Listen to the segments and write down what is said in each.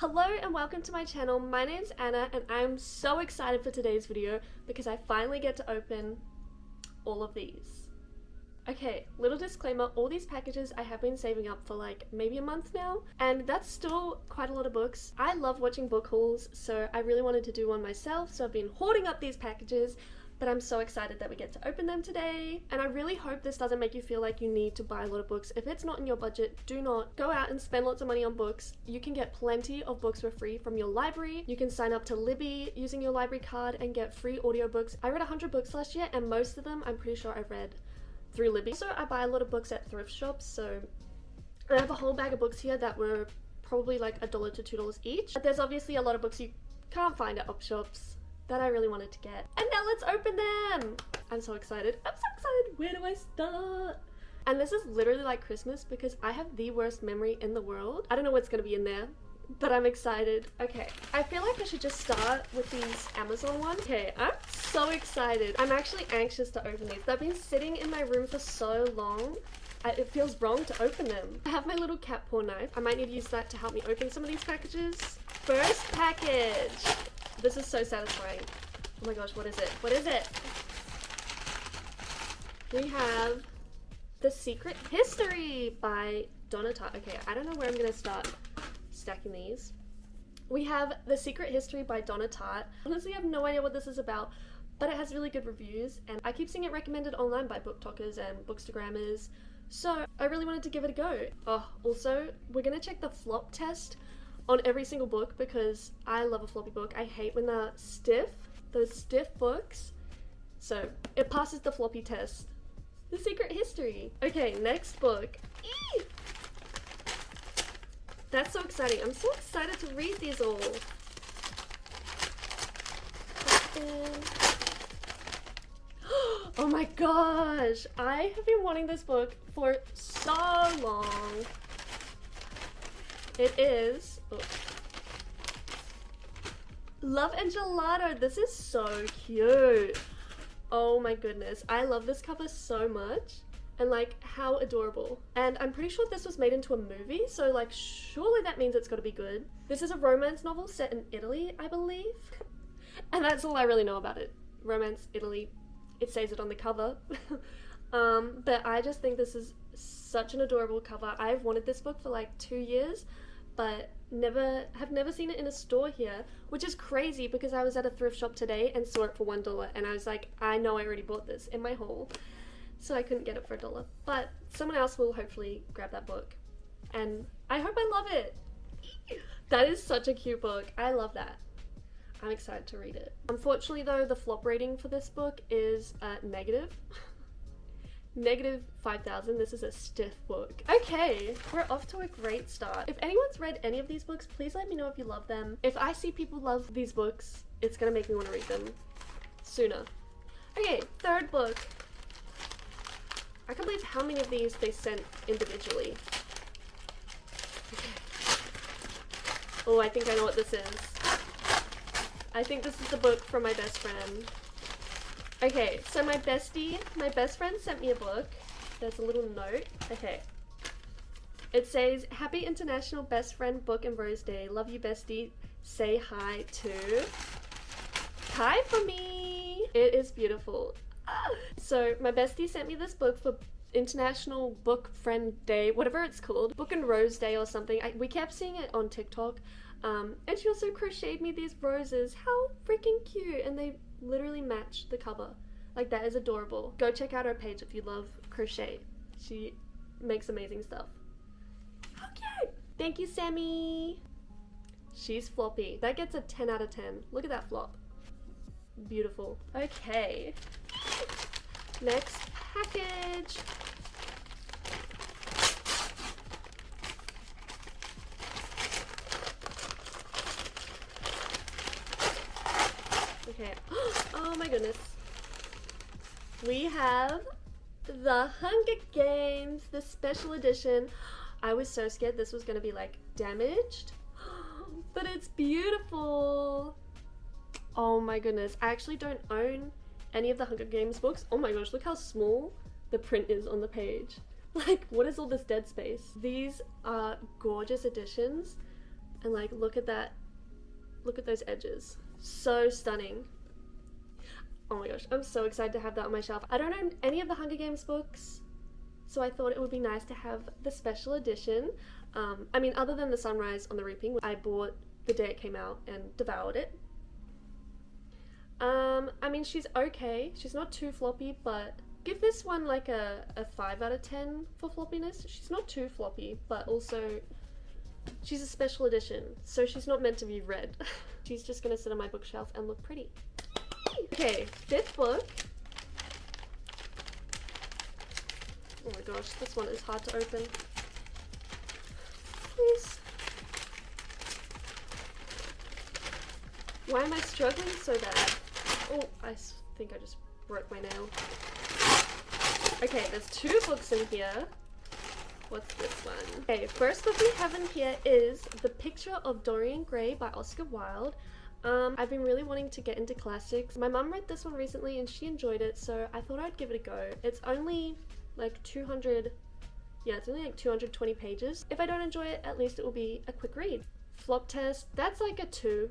Hello and welcome to my channel. My name's Anna and I'm so excited for today's video because I finally get to open all of these. Okay, little disclaimer, all these packages I have been saving up for like maybe a month now, and that's still quite a lot of books. I love watching book hauls, so I really wanted to do one myself, so I've been hoarding up these packages. But I'm so excited that we get to open them today. And I really hope this doesn't make you feel like you need to buy a lot of books. If it's not in your budget, do not go out and spend lots of money on books. You can get plenty of books for free from your library. You can sign up to Libby using your library card and get free audiobooks. I read 100 books last year and most of them I'm pretty sure I read through Libby. So I buy a lot of books at thrift shops, so I have a whole bag of books here that were probably like $1 to $2 each. But there's obviously a lot of books you can't find at op shops that I really wanted to get. And now let's open them! I'm so excited. I'm so excited! Where do I start? And this is literally like Christmas because I have the worst memory in the world. I don't know what's gonna be in there, but I'm excited. Okay, I feel like I should just start with these Amazon ones. Okay, I'm so excited. I'm actually anxious to open these. They've been sitting in my room for so long. It feels wrong to open them. I have my little cat paw knife. I might need to use that to help me open some of these packages. First package! This is so satisfying. Oh my gosh, what is it? What is it? We have The Secret History by Booktok. Okay, I don't know where I'm gonna start stacking these. We have The Secret History by Booktok. Honestly, I have no idea what this is about, but it has really good reviews, and I keep seeing it recommended online by booktokers and bookstagrammers, so I really wanted to give it a go. Oh, also, we're gonna check the flop test on every single book because I love a floppy book. I hate when they're stiff, those stiff books. So it passes the floppy test. The Secret History. Okay, next book. Eee! That's so exciting. I'm so excited to read these all. Oh my gosh, I have been wanting this book for so long. It is Love and Gelato. This is so cute. Oh my goodness. I love this cover so much. And like, how adorable. And I'm pretty sure this was made into a movie, so like, surely that means it's gotta be good. This is a romance novel set in Italy, I believe. And that's all I really know about it. Romance, Italy. It says it on the cover. But I just think this is such an adorable cover. I've wanted this book for like 2 years, but have never seen it in a store here, which is crazy because I was at a thrift shop today and saw it for $1 and I was like, I know I already bought this in my haul, so I couldn't get it for $1. But someone else will hopefully grab that book and I hope I love it. That is such a cute book. I love that. I'm excited to read it. Unfortunately though, the flop rating for this book is negative. Negative 5,000. This is a stiff book. Okay, we're off to a great start. If anyone's read any of these books, please let me know if you love them. If I see people love these books, it's gonna make me want to read them sooner. Okay, third book. I can't believe how many of these they sent individually. Okay. Oh, I think I know what this is. I think this is the book from my best friend. Okay, so my best friend sent me a book. There's a little note. Okay. It says, Happy International Best Friend Book and Rose Day. Love you, bestie. Say hi to Kai for me. It is beautiful. So my bestie sent me this book for International Book Friend Day, whatever it's called. Book and Rose Day or something. We kept seeing it on TikTok. And she also crocheted me these roses. How freaking cute. And they literally match the cover. Like, that is adorable. Go check out her page if you love crochet. She makes amazing stuff. How cute! Thank you, Sammy. She's floppy. That gets a 10 out of 10. Look at that flop. Beautiful. Okay. Next package. Okay. Oh my goodness. We have The Hunger Games, the special edition. I was so scared this was gonna be like damaged, but it's beautiful. Oh my goodness. I actually don't own any of the Hunger Games books. Oh my gosh, look how small the print is on the page. Like, what is all this dead space? These are gorgeous editions. And like, look at that. Look at those edges. So stunning. Oh my gosh, I'm so excited to have that on my shelf. I don't own any of the Hunger Games books, so I thought it would be nice to have the special edition. I mean, other than the Sunrise on the Reaping, I bought the day it came out and devoured it. I mean, she's okay. She's not too floppy, but give this one like a 5 out of 10 for floppiness. She's not too floppy, but also she's a special edition, so she's not meant to be read. She's just gonna sit on my bookshelf and look pretty. Okay, 5th book. Oh my gosh, this one is hard to open. Please. Why am I struggling so bad? Oh, I think I just broke my nail. Okay, there's 2 books in here. What's this one? Okay, first book we have in here is The Picture of Dorian Gray by Oscar Wilde. I've been really wanting to get into classics. My mum read this one recently and she enjoyed it, so I thought I'd give it a go. It's only like 220 pages. If I don't enjoy it, at least it will be a quick read. Flop test, that's like a 2.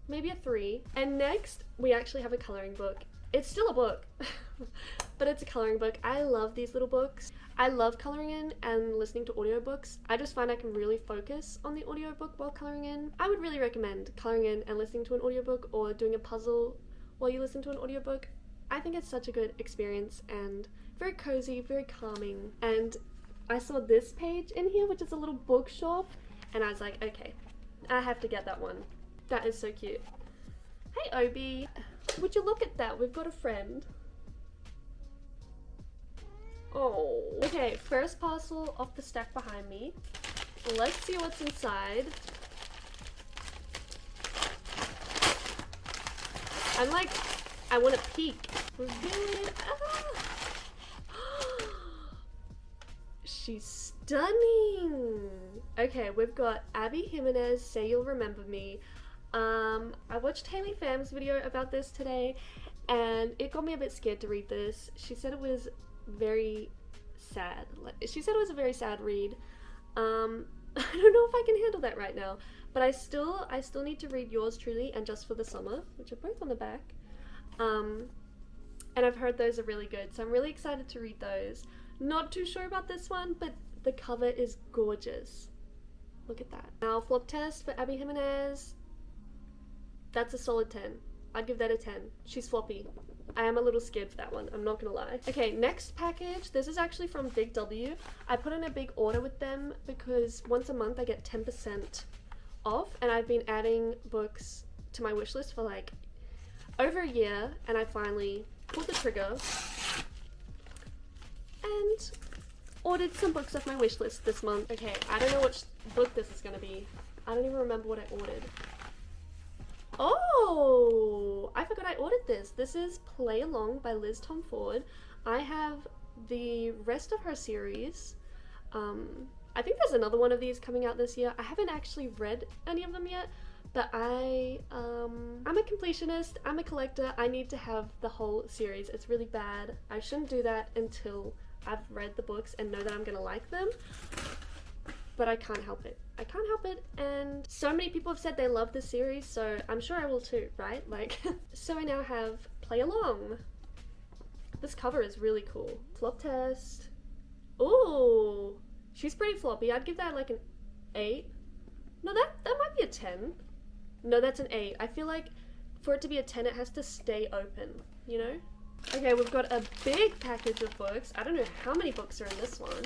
Maybe a 3. And next, we actually have a colouring book. It's still a book, but it's a colouring book. I love these little books. I love colouring in and listening to audiobooks. I just find I can really focus on the audiobook while colouring in. I would really recommend colouring in and listening to an audiobook or doing a puzzle while you listen to an audiobook. I think it's such a good experience and very cozy, very calming. And I saw this page in here, which is a little bookshop, and I was like, okay, I have to get that one. That is so cute. Hey Obi, would you look at that? We've got a friend. Oh. Okay, first parcel off the stack behind me. Let's see what's inside. I'm like, I want to peek. Reveal it. Ah! She's stunning. Okay, we've got Abby Jimenez, Say You'll Remember Me. I watched Haley Pham's video about this today and it got me a bit scared to read this. She said it was very sad. She said it was a very sad read. I don't know if I can handle that right now, but I still need to read Yours Truly and Just for the Summer, which are both on the back. And I've heard those are really good, so I'm really excited to read those. Not too sure about this one, but the cover is gorgeous. Look at that. Now, flop test for Abby Jimenez. That's a solid 10. I'd give that a 10. She's floppy. I am a little scared for that one, I'm not gonna lie. Okay, next package. This is actually from Big W. I put in a big order with them because once a month I get 10% off, and I've been adding books to my wish list for like over a year, and I finally pulled the trigger and ordered some books off my wish list this month. Okay, I don't know which book this is gonna be. I don't even remember what I ordered. Oh, I forgot I ordered this. This is Play Along by Liz Tom Ford. I have the rest of her series. I think there's another one of these coming out this year. I haven't actually read any of them yet, but I'm a completionist, I'm a collector. I need to have the whole series. It's really bad. I shouldn't do that until I've read the books and know that I'm gonna like them. But I can't help it. I can't help it, and so many people have said they love this series, so I'm sure I will too, right? Like, so I now have Play Along. This cover is really cool. Flop test. Ooh, she's pretty floppy. I'd give that like an 8. No, that might be a 10. No, that's an 8. I feel like for it to be a 10, it has to stay open, you know? Okay, we've got a big package of books. I don't know how many books are in this one.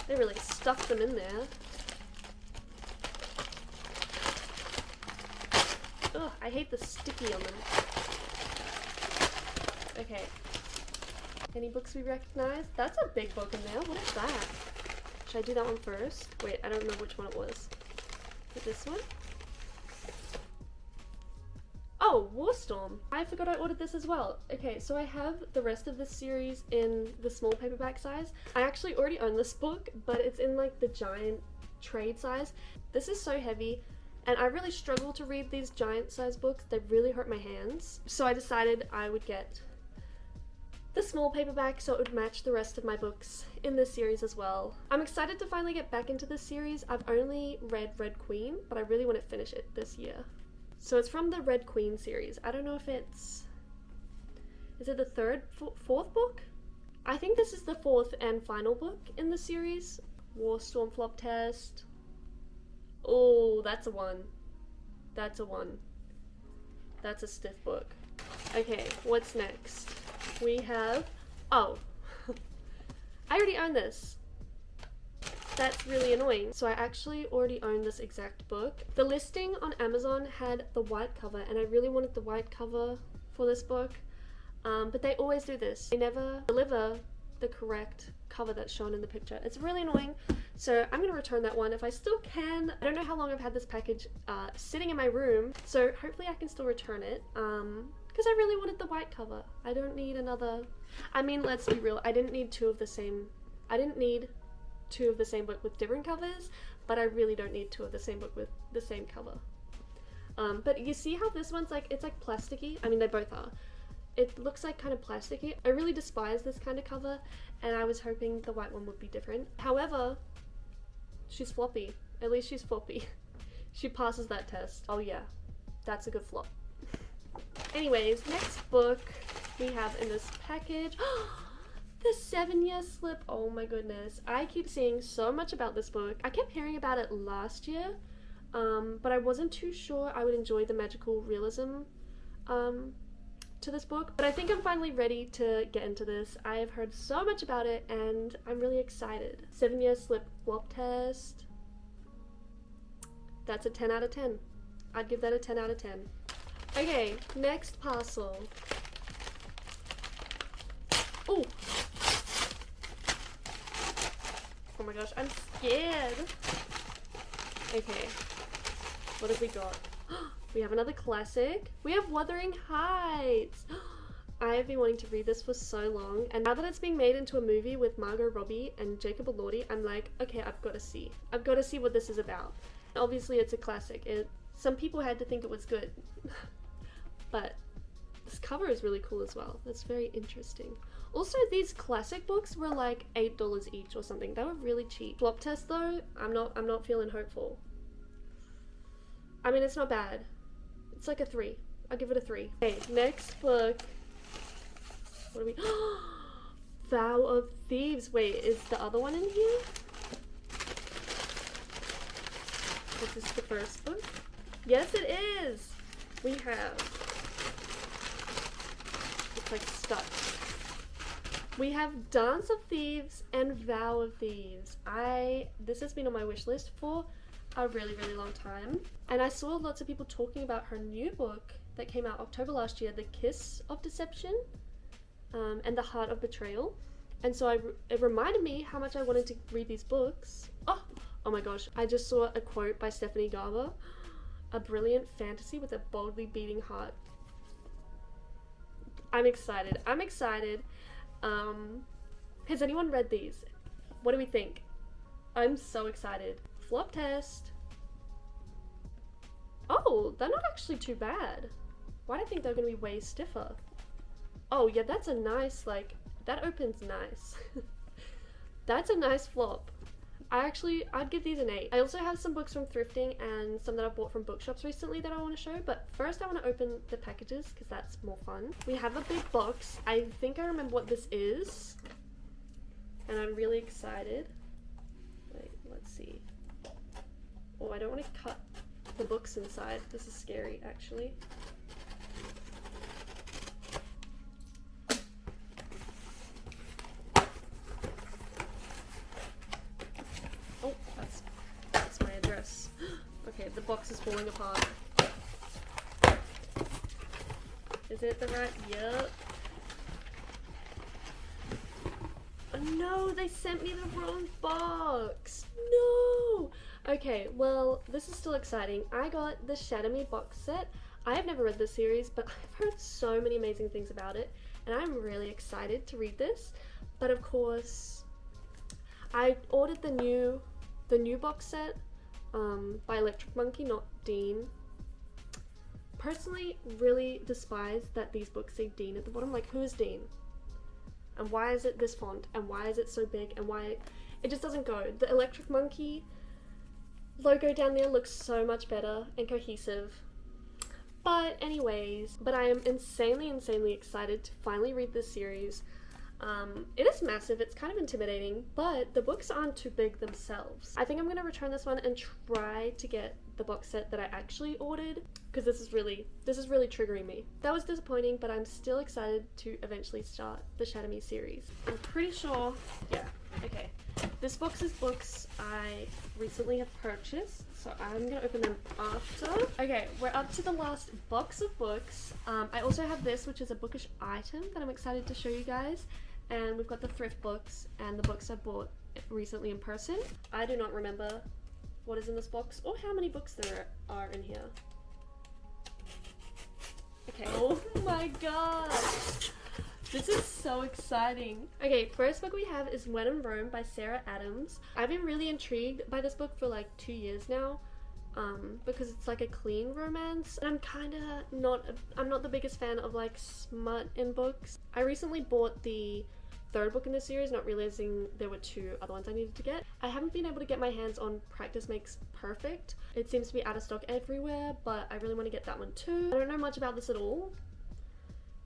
They really stuffed them in there. Ugh, I hate the sticky on them. Okay. Any books we recognize? That's a big book in there. What is that? Should I do that one first? Wait, I don't remember which one it was. Is it this one? Oh, Warstorm. I forgot I ordered this as well. Okay, so I have the rest of this series in the small paperback size. I actually already own this book, but it's in like the giant trade size. This is so heavy, and I really struggle to read these giant size books. They really hurt my hands. So I decided I would get the small paperback so it would match the rest of my books in this series as well. I'm excited to finally get back into this series. I've only read Red Queen, but I really want to finish it this year. So it's from the Red Queen series. I don't know if it's... Is it the fourth book? I think this is the fourth and final book in the series. Warstorm Flop Test. Oh, that's a 1. That's a 1. That's a stiff book. Okay, what's next? We have... Oh. I already own this. That's really annoying. So I actually already own this exact book. The listing on Amazon had the white cover, and I really wanted the white cover for this book. But they always do this. They never deliver the correct cover that's shown in the picture. It's really annoying. So I'm gonna return that one if I still can. I don't know how long I've had this package sitting in my room, so hopefully I can still return it. Because I really wanted the white cover. I don't need another... I mean, let's be real. I didn't need two of the same book with different covers, but I really don't need two of the same book with the same cover. But you see how this one's like, it's like plasticky? I mean, they both are. It looks like kind of plasticky. I really despise this kind of cover, and I was hoping the white one would be different. However, she's floppy. At least she's floppy. She passes that test. Oh yeah, that's a good flop. Anyways, next book we have in this package. The 7-Year Slip. Oh my goodness. I keep seeing so much about this book. I kept hearing about it last year, but I wasn't too sure I would enjoy the magical realism to this book. But I think I'm finally ready to get into this. I have heard so much about it and I'm really excited. 7-Year Slip Flop Test. That's a 10 out of 10. I'd give that a 10 out of 10. Okay, next parcel. Oh! Oh my gosh, I'm scared. Okay, what have we got? We have another classic. We have Wuthering Heights. I have been wanting to read this for so long, and now that it's being made into a movie with Margot Robbie and Jacob Elordi, I'm like, okay, I've got to see. I've got to see what this is about. Obviously, it's a classic. Some people had to think it was good. But this cover is really cool as well. That's very interesting. Also, these classic books were like $8 each or something. They were really cheap. Flop Test though, I'm not feeling hopeful. I mean, it's not bad. It's like a 3. I'll give it a 3. Okay, next book. What do we... Vow of Thieves. Wait, is the other one in here? Is this the first book? Yes, it is! We have... It's like stuck. We have Dance of Thieves and Vow of Thieves. This has been on my wish list for a really, really long time. And I saw lots of people talking about her new book that came out October last year, The Kiss of Deception, and The Heart of Betrayal. And so it reminded me how much I wanted to read these books. Oh my gosh, I just saw a quote by Stephanie Garber. A brilliant fantasy with a boldly beating heart. I'm excited. I'm excited. Has anyone read these? What do we think? I'm so excited. Flop Test. Oh, they're not actually too bad. Why did I think they were going to be way stiffer? Oh yeah, that's a nice, like, that opens nice. That's a nice flop. I'd give these an 8. I also have some books from Thrifting and some that I've bought from bookshops recently that I want to show, but first I want to open the packages because that's more fun. We have a big box. I think I remember what this is, and I'm really excited. Wait, let's see. Oh, I don't want to cut the books inside. This is scary, actually. Okay, the box is falling apart. Is it the right? Yep. Oh no, they sent me the wrong box. No! Okay, well, this is still exciting. I got the Shatter Me box set. I have never read this series, but I've heard so many amazing things about it, and I'm really excited to read this. But of course, I ordered the new box set by Electric Monkey, not Dean. Personally, really despise that these books say Dean at the bottom. Like, who is Dean? and why is it this font, and why is it so big, and why it just doesn't go. The Electric Monkey logo down there looks so much better and cohesive. But anyways, I am insanely excited to finally read this series. It is massive, it's kind of intimidating, but the books aren't too big themselves. I think I'm going to return this one and try to get the box set that I actually ordered, because this is really triggering me. That was disappointing, but I'm still excited to eventually start the Shatter Me series. I'm pretty sure, yeah, okay. This box is books I recently have purchased, so I'm going to open them after. Okay, we're up to the last box of books. I also have this, which is a bookish item that I'm excited to show you guys. And we've got the thrift books and the books I bought recently in person. I do not remember what is in this box or how many books there are in here. Okay. Oh my god! This is so exciting. Okay, first book we have is When in Rome by Sarah Adams. I've been really intrigued by this book for like 2 years now. Because it's like a clean romance, and I'm not the biggest fan of like smut in books. I recently bought the third book in the series, not realizing there were 2 other ones I needed to get. I haven't been able to get my hands on Practice Makes Perfect. It seems to be out of stock everywhere, but I really want to get that one too. I don't know much about this at all.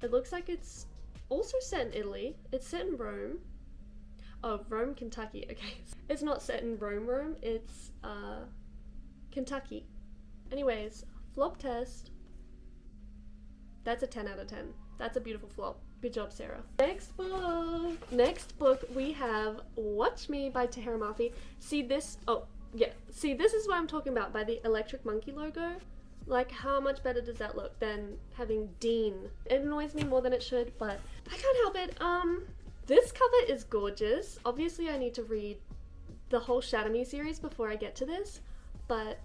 It looks like it's also set in Italy. It's set in Rome. Oh, Rome, Kentucky. Okay. It's not set in Rome, it's Kentucky. Anyways, flop test. That's a 10 out of 10. That's a beautiful flop. Good job, Sarah. Next book we have Watch Me by Tahira Mafi. See this? Oh, yeah. See, this is what I'm talking about by the Electric Monkey logo. Like, how much better does that look than having Dean? It annoys me more than it should, but I can't help it. This cover is gorgeous. Obviously, I need to read the whole Shatter Me series before I get to this, but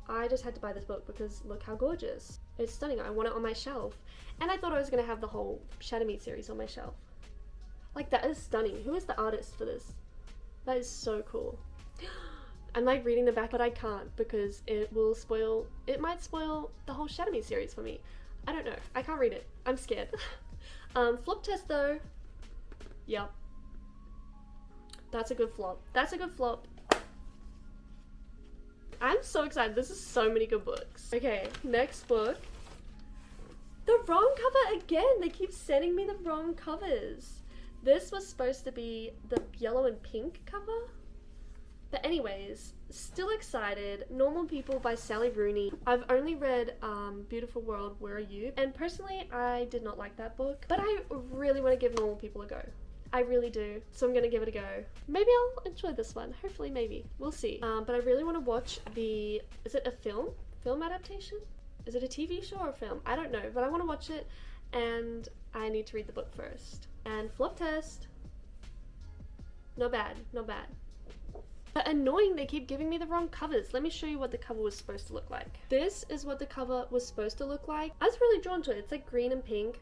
I just had to buy this book because look how gorgeous. It's stunning. I want it on my shelf. And I thought I was going to have the whole Shatter Me series on my shelf. Like, that is stunning. Who is the artist for this? That is so cool. I'm like reading the back, but I can't because it might spoil the whole Shatter Me series for me. I don't know. I can't read it. I'm scared. Flop test though. Yep. That's a good flop. That's a good flop. I'm so excited. This is so many good books. Okay, next book. The wrong cover again. They keep sending me the wrong covers. This was supposed to be the yellow and pink cover. But anyways, still excited. Normal People by Sally Rooney. I've only read Beautiful World, Where Are You? And personally, I did not like that book. But I really want to give Normal People a go. I really do. So I'm gonna give it a go. Maybe I'll enjoy this one. Hopefully, maybe. We'll see. But I really want to watch the... Is it a film? Film adaptation? Is it a TV show or a film? I don't know. But I want to watch it. And I need to read the book first. And flop test. Not bad. Not bad. But annoying, they keep giving me the wrong covers. Let me show you what the cover was supposed to look like. This is what the cover was supposed to look like. I was really drawn to it. It's like green and pink.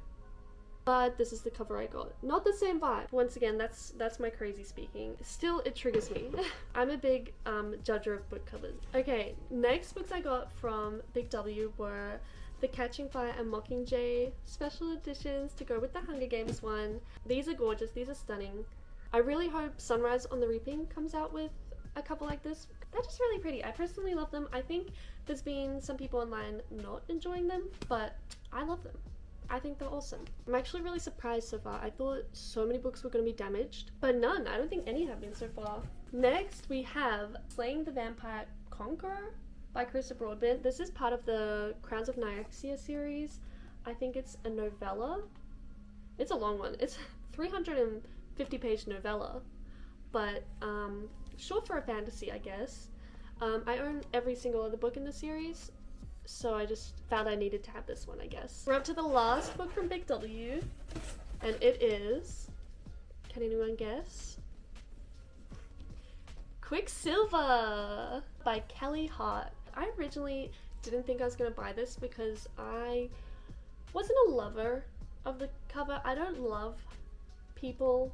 But this is the cover I got. Not the same vibe. Once again, that's my crazy speaking. Still, it triggers me. I'm a big judger of book covers. Okay, next books I got from Big W were the Catching Fire and Mockingjay special editions to go with the Hunger Games one. These are gorgeous. These are stunning. I really hope Sunrise on the Reaping comes out with a cover like this. They're just really pretty. I personally love them. I think there's been some people online not enjoying them, but I love them. I think they're awesome. I'm actually really surprised so far. I thought so many books were going to be damaged, but none. I don't think any have been so far. Next, we have Slaying the Vampire Conqueror by Carissa Broadbent. This is part of the Crowns of Nyaxia series. I think it's a novella. It's a long one. It's a 350-page novella, but short for a fantasy, I guess. I own every single other book in the series, so I just found I needed to have this one, I guess. We're up to the last book from Big W, and it is, can anyone guess? Quicksilver by Kelly Hart. I originally didn't think I was going to buy this because I wasn't a lover of the cover. I don't love people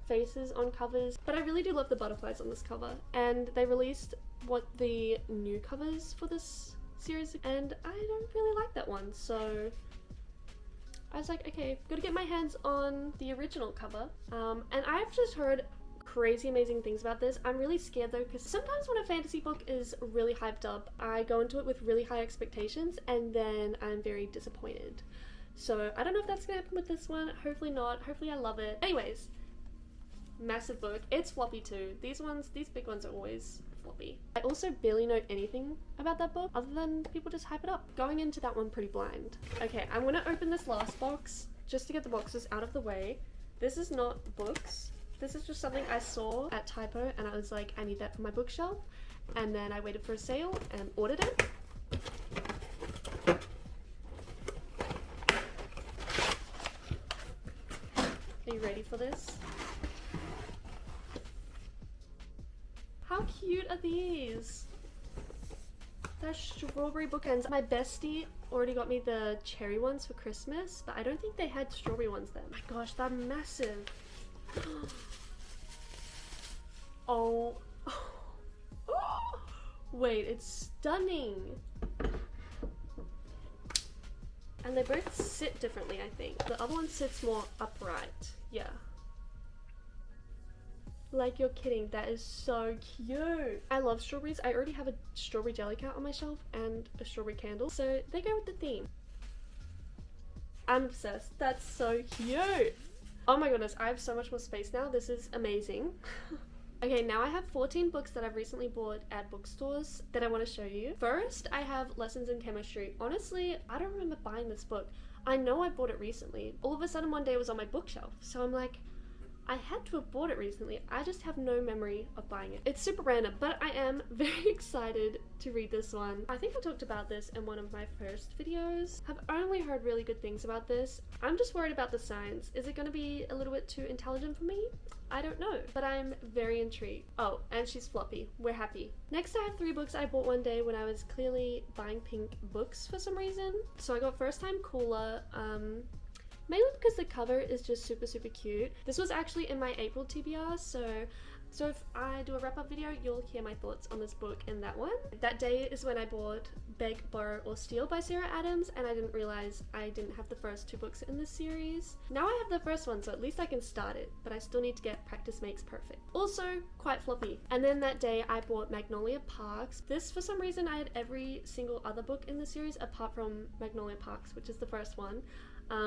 faces on covers, but I really do love the butterflies on this cover, and they released the new covers for this series, and I don't really like that one, so I was like, okay, gotta get my hands on the original cover. And I've just heard crazy amazing things about this. I'm really scared though, because sometimes when a fantasy book is really hyped up, I go into it with really high expectations and then I'm very disappointed. So I don't know if that's gonna happen with this one. Hopefully not. Hopefully I love it. Anyways, massive book. It's floppy too. These big ones are always floppy. I also barely know anything about that book other than people just hype it up. Going into that one pretty blind. Okay, I'm gonna open this last box just to get the boxes out of the way. This is not books. This is just something I saw at Typo and I was like, I need that for my bookshelf. And then I waited for a sale and ordered it. Are you ready for this? How cute are these? They're strawberry bookends. My bestie already got me the cherry ones for Christmas, but I don't think they had strawberry ones then. My gosh, they're massive. Oh. Wait, it's stunning. And they both sit differently, I think. The other one sits more upright. Yeah. Like, you're kidding. That is so cute. I love strawberries. I already have a strawberry jelly cat on my shelf and a strawberry candle, so they go with the theme. I'm obsessed. That's so cute. Oh my goodness, I have so much more space now. This is amazing. Okay, now I have 14 books that I've recently bought at bookstores that I want to show you. First, I have Lessons in Chemistry. Honestly, I don't remember buying this book. I know I bought it recently. All of a sudden one day it was on my bookshelf. So I'm like, I had to have bought it recently. I just have no memory of buying it. It's super random, but I am very excited to read this one. I think I talked about this in one of my first videos. I've only heard really good things about this. I'm just worried about the science. Is it going to be a little bit too intelligent for me? I don't know, but I'm very intrigued. Oh, and she's floppy. We're happy. Next, I have 3 books I bought one day when I was clearly buying pink books for some reason. So I got First Time Cooler, mainly because the cover is just super cute. This was actually in my April TBR, so if I do a wrap-up video, you'll hear my thoughts on this book in that one. That day is when I bought Beg, Borrow or Steal by Sarah Adams, and I didn't realize I didn't have the first 2 books in this series. Now I have the first one, so at least I can start it, but I still need to get Practice Makes Perfect. Also, quite floppy. And then that day I bought Magnolia Parks. This, for some reason, I had every single other book in the series apart from Magnolia Parks, which is the first one.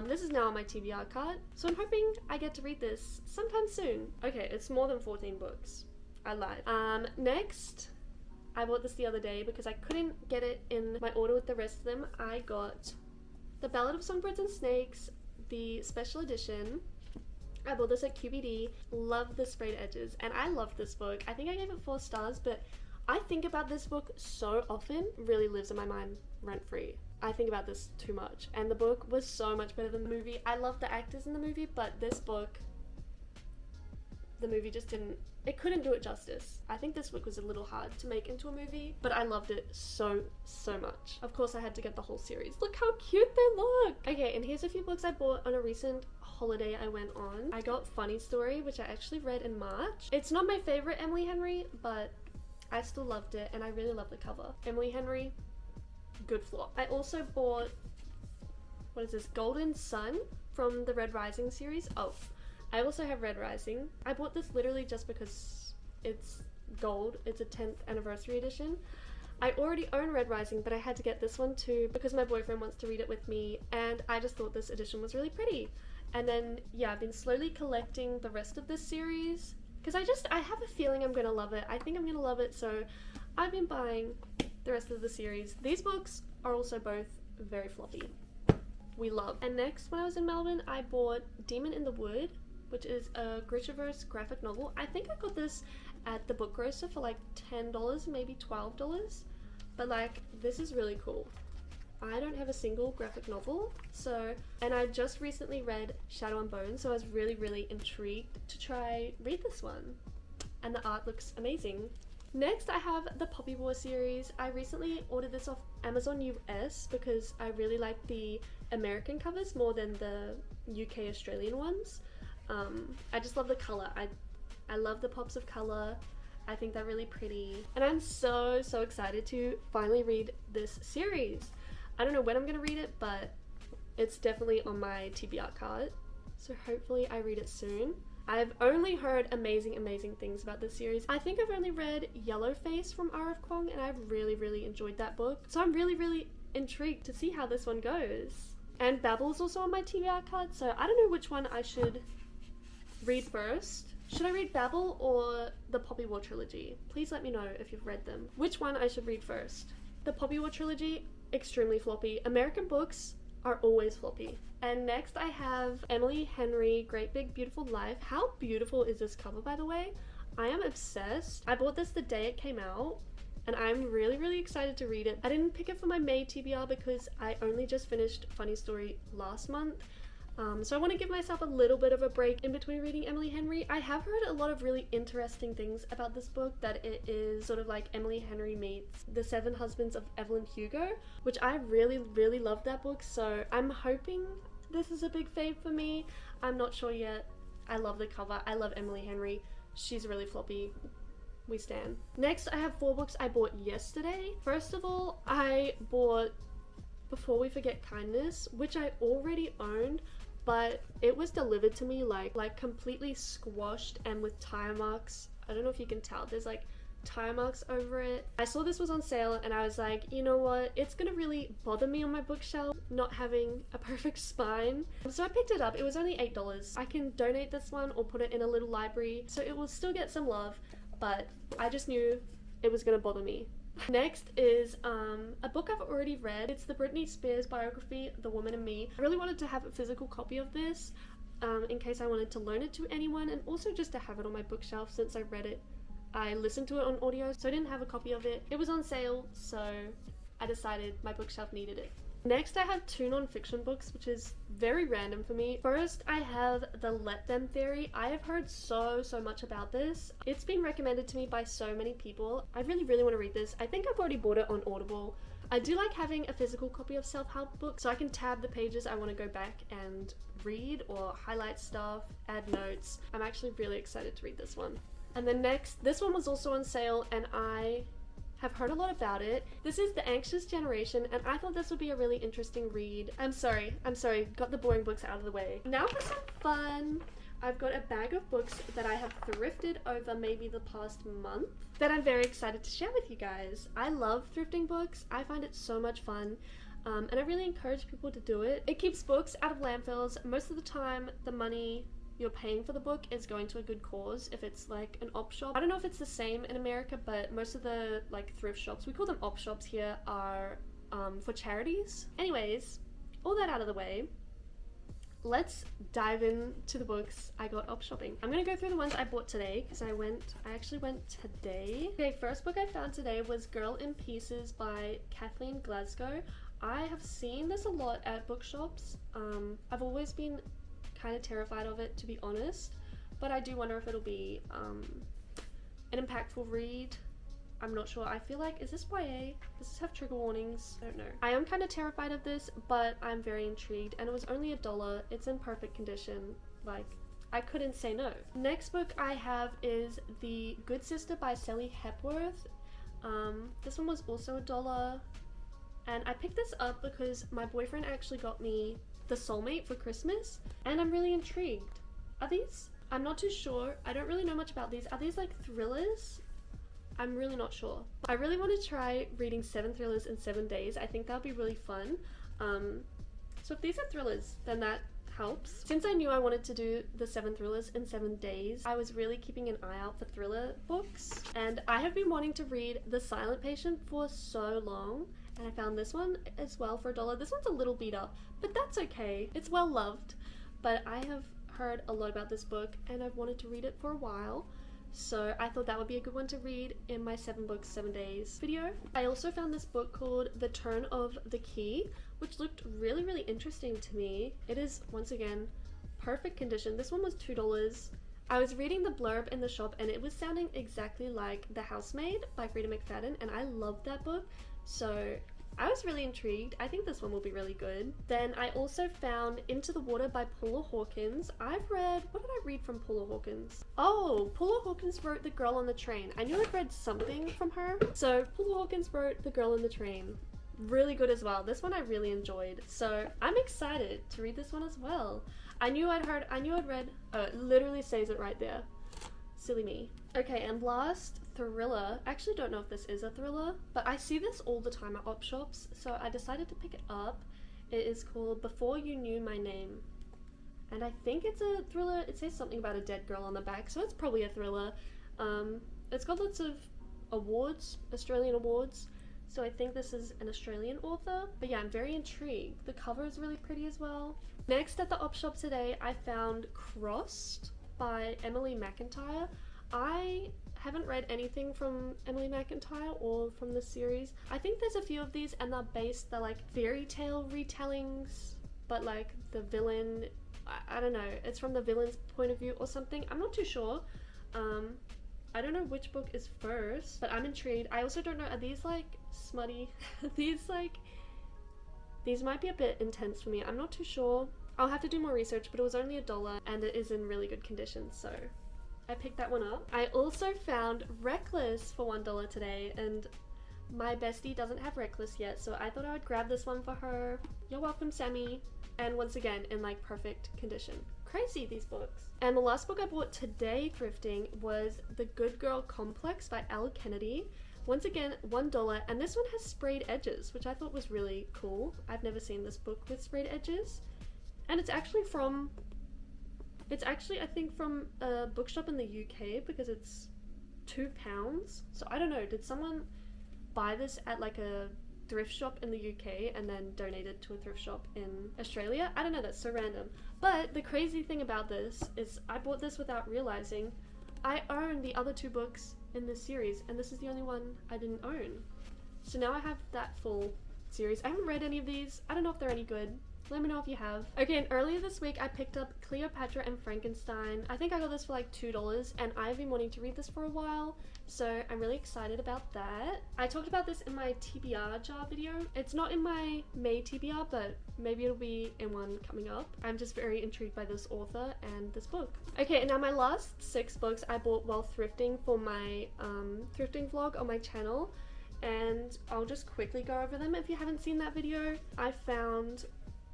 This is now on my TBR card, so I'm hoping I get to read this sometime soon. Okay, it's more than 14 books. I lied. Next, I bought this the other day because I couldn't get it in my order with the rest of them. I got The Ballad of Songbirds and Snakes, the special edition. I bought this at QBD. Love the sprayed edges, and I love this book. I think I gave it 4 stars, but I think about this book so often. Really lives in my mind rent-free. I think about this too much, and the book was so much better than the movie. I love the actors in the movie, but this book, the movie just couldn't do it justice. I think this book was a little hard to make into a movie, but I loved it so much. Of course, I had to get the whole series. Look how cute they look! Okay, and here's a few books I bought on a recent holiday I went on. I got Funny Story, which I actually read in March. It's not my favorite Emily Henry, but I still loved it, and I really love the cover. Emily Henry, good flop. I also bought, what is this, Golden Sun from the Red Rising series. Oh, I also have Red Rising. I bought this literally just because it's gold. It's a 10th anniversary edition. I already own Red Rising, but I had to get this one too because my boyfriend wants to read it with me, and I just thought this edition was really pretty. And then, yeah, I've been slowly collecting the rest of this series because I have a feeling I'm gonna love it. I think I'm gonna love it, so I've been buying the rest of the series. These books are also both very floppy. We love. And next, when I was in Melbourne, I bought Demon in the Wood, which is a Grishaverse graphic novel. I think I got this at the Book Grocer for like $10, maybe $12. But like, this is really cool. I don't have a single graphic novel, and I just recently read Shadow and Bone, so I was really intrigued to try read this one. And the art looks amazing. Next, I have the Poppy War series. I recently ordered this off Amazon US because I really like the American covers more than the UK Australian ones. I just love the color. I love the pops of color. I think they're really pretty. And I'm so excited to finally read this series. I don't know when I'm gonna read it, but it's definitely on my TBR card, so hopefully I read it soon. I've only heard amazing things about this series. I think I've only read Yellowface from R.F. Kuang, and I've really enjoyed that book. So I'm really intrigued to see how this one goes. And Babel's also on my TBR card, so I don't know which one I should read first. Should I read Babel or the Poppy War trilogy? Please let me know if you've read them. Which one I should read first? The Poppy War trilogy, extremely floppy. American books are always floppy. And next I have Emily Henry, Great Big Beautiful Life. How beautiful is this cover, by the way? I am obsessed. I bought this the day it came out, and I'm really excited to read it. I didn't pick it for my May TBR because I only just finished Funny Story last month. So I want to give myself a little bit of a break in between reading Emily Henry. I have heard a lot of really interesting things about this book, that it is sort of like Emily Henry meets The Seven Husbands of Evelyn Hugo, which I really love that book, so I'm hoping this is a big fave for me. I'm not sure yet. I love the cover. I love Emily Henry. She's really floppy. We stan. Next, I have 4 books I bought yesterday. First of all, I bought Before We Forget Kindness, which I already owned, but it was delivered to me like completely squashed and with tire marks. I don't know if you can tell, there's like tire marks over it. I saw this was on sale and I was like, you know what, it's gonna really bother me on my bookshelf not having a perfect spine. So I picked it up. It was only $8. I can donate this one or put it in a little library, so it will still get some love, but I just knew it was gonna bother me. Next is a book I've already read. It's the Britney Spears biography, The Woman in Me. I really wanted to have a physical copy of this in case I wanted to loan it to anyone, and also just to have it on my bookshelf since I read it. I listened to it on audio, so I didn't have a copy of it. It was on sale, so I decided my bookshelf needed it. Next, I have 2 non-fiction books, which is very random for me. First, I have The Let Them Theory. I have heard so much about this. It's been recommended to me by so many people. I really want to read this. I think I've already bought it on Audible. I do like having a physical copy of self-help books, so I can tab the pages I want to go back and read or highlight stuff, add notes. I'm actually really excited to read this one. And then next, this one was also on sale and I have heard a lot about it. This is The Anxious Generation, and I thought this would be a really interesting read. I'm sorry, got the boring books out of the way. Now for some fun. I've got a bag of books that I have thrifted over maybe the past month that I'm very excited to share with you guys. I love thrifting books. I find it so much fun. And I really encourage people to do it. It keeps books out of landfills. Most of the time, the money you're paying for the book is going to a good cause if it's like an op shop. I don't know if it's the same in America, but most of the like thrift shops, we call them op shops here, are for charities. Anyways, all that out of the way, let's dive into the books I got op shopping. I'm gonna go through the ones I bought today because I actually went today. Okay, first book I found today was Girl in Pieces by Kathleen Glasgow. I have seen this a lot at bookshops. I've always been kind of terrified of it, to be honest, but I do wonder if it'll be an impactful read. I'm not sure. I feel like, is this YA? Does this have trigger warnings? I don't know. I am kind of terrified of this, but I'm very intrigued, and it was only $1. It's in perfect condition. Like, I couldn't say no. Next book I have is The Good Sister by Sally Hepworth. This one was also $1, and I picked this up because my boyfriend actually got me The Soulmate for Christmas, and I'm really intrigued. Are these? I'm not too sure. I don't really know much about these. Are these like thrillers? I'm really not sure. I really want to try reading 7 thrillers in 7 days. I think that'll be really fun. So if these are thrillers, then that helps. Since I knew I wanted to do the 7 thrillers in 7 days, I was really keeping an eye out for thriller books, and I have been wanting to read The Silent Patient for so long. And I found this one as well for $1. This one's a little beat up, but that's okay. It's well loved. But I have heard a lot about this book and I've wanted to read it for a while. So I thought that would be a good one to read in my 7 books, 7 days video. I also found this book called The Turn of the Key, which looked really interesting to me. It is, once again, perfect condition. This one was $2. I was reading the blurb in the shop and it was sounding exactly like The Housemaid by Frida McFadden, and I loved that book. So I was really intrigued. I think this one will be really good. Then I also found Into the Water by Paula Hawkins. I've read, what did I read from Paula Hawkins? Oh, Paula Hawkins wrote The Girl on the Train. I knew I'd read something from her. So Paula Hawkins wrote The Girl on the Train. really good as well. This one I really enjoyed, so I'm excited to read this one as well. I knew I'd read, oh, it literally says it right there. Silly me. Okay, and last, thriller. I actually don't know if this is a thriller, but I see this all the time at op shops, so I decided to pick it up. It is called Before You Knew My Name. And I think it's a thriller. It says something about a dead girl on the back, so it's probably a thriller. It's got lots of awards, Australian awards, so I think this is an Australian author. But yeah, I'm very intrigued. The cover is really pretty as well. Next at the op shop today, I found Crossed by Emily McIntyre. I haven't read anything from Emily McIntyre or from this series. I think there's a few of these, and they're like fairy tale retellings, but like the villain, I don't know, it's from the villain's point of view or something. I'm not too sure. I don't know which book is first, but I'm intrigued. I also don't know, are these like smutty? These might be a bit intense for me. I'm not too sure. I'll have to do more research, but it was only $1 and it is in really good condition, so I picked that one up. I also found Reckless for $1 today, and my bestie doesn't have Reckless yet, so I thought I would grab this one for her. You're welcome, Sammy. And once again, in like perfect condition. Crazy, these books. And the last book I bought today thrifting was The Good Girl Complex by Elle Kennedy. Once again, $1, and this one has sprayed edges, which I thought was really cool. I've never seen this book with sprayed edges. And it's actually I think from a bookshop in the UK, because it's £2. So I don't know, did someone buy this at like a thrift shop in the UK and then donate it to a thrift shop in Australia? I don't know, that's so random. But the crazy thing about this is I bought this without realizing I own the other 2 books in this series, and this is the only one I didn't own. So now I have that full series. I haven't read any of these. I don't know if they're any good. Let me know if you have. Okay, and earlier this week I picked up Cleopatra and Frankenstein. I think I got this for like $2, and I've been wanting to read this for a while, so I'm really excited about that. I talked about this in my TBR jar video. It's not in my May TBR, but maybe it'll be in one coming up. I'm just very intrigued by this author and this book. Okay, and now my last 6 books I bought while thrifting for my thrifting vlog on my channel, and I'll just quickly go over them if you haven't seen that video. I found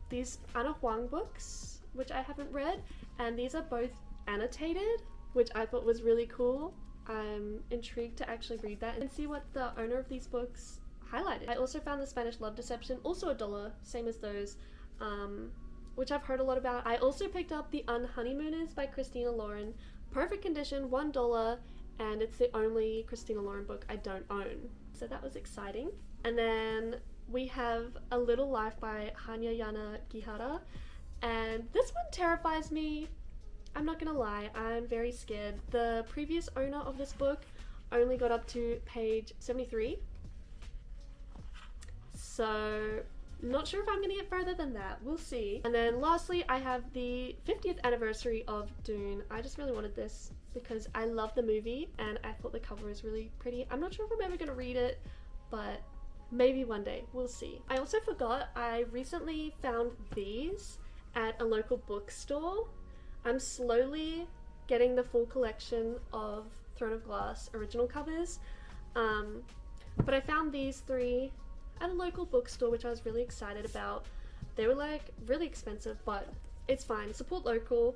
these Ana Huang books, which I haven't read, and these are both annotated, which I thought was really cool. I'm intrigued to actually read that and see what the owner of these books highlighted. I also found the Spanish Love Deception, also $1, same as those, which I've heard a lot about. I also picked up The Unhoneymooners by Christina Lauren, perfect condition, $1, and it's the only Christina Lauren book I don't own. So that was exciting. And then we have A Little Life by Hanyayana Gihara, and this one terrifies me. I'm not gonna lie, I'm very scared. The previous owner of this book only got up to page 73, so not sure if I'm gonna get further than that. We'll see. And then lastly, I have the 50th anniversary of Dune. I just really wanted this because I love the movie and I thought the cover was really pretty. I'm not sure if I'm ever gonna read it, but maybe one day, we'll see. I also forgot, I recently found these at a local bookstore. I'm slowly getting the full collection of Throne of Glass original covers, but I found these 3 at a local bookstore, which I was really excited about. They were like really expensive, but it's fine, support local.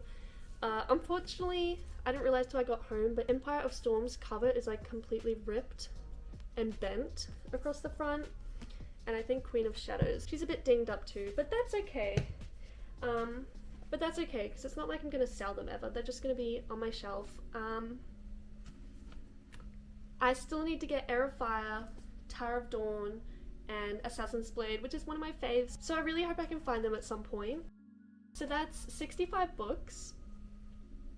Unfortunately, I didn't realize till I got home, but Empire of Storm's cover is like completely ripped and bent across the front, and I think Queen of Shadows, she's a bit dinged up too, but that's okay. Because it's not like I'm gonna sell them ever. They're just gonna be on my shelf. I still need to get Heir of Fire, Tower of Dawn, and Assassin's Blade, which is one of my faves, so I really hope I can find them at some point. So that's 65 books.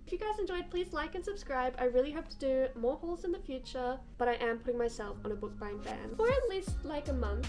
If you guys enjoyed, please like and subscribe. I really hope to do more hauls in the future, but I am putting myself on a book buying ban for at least like a month.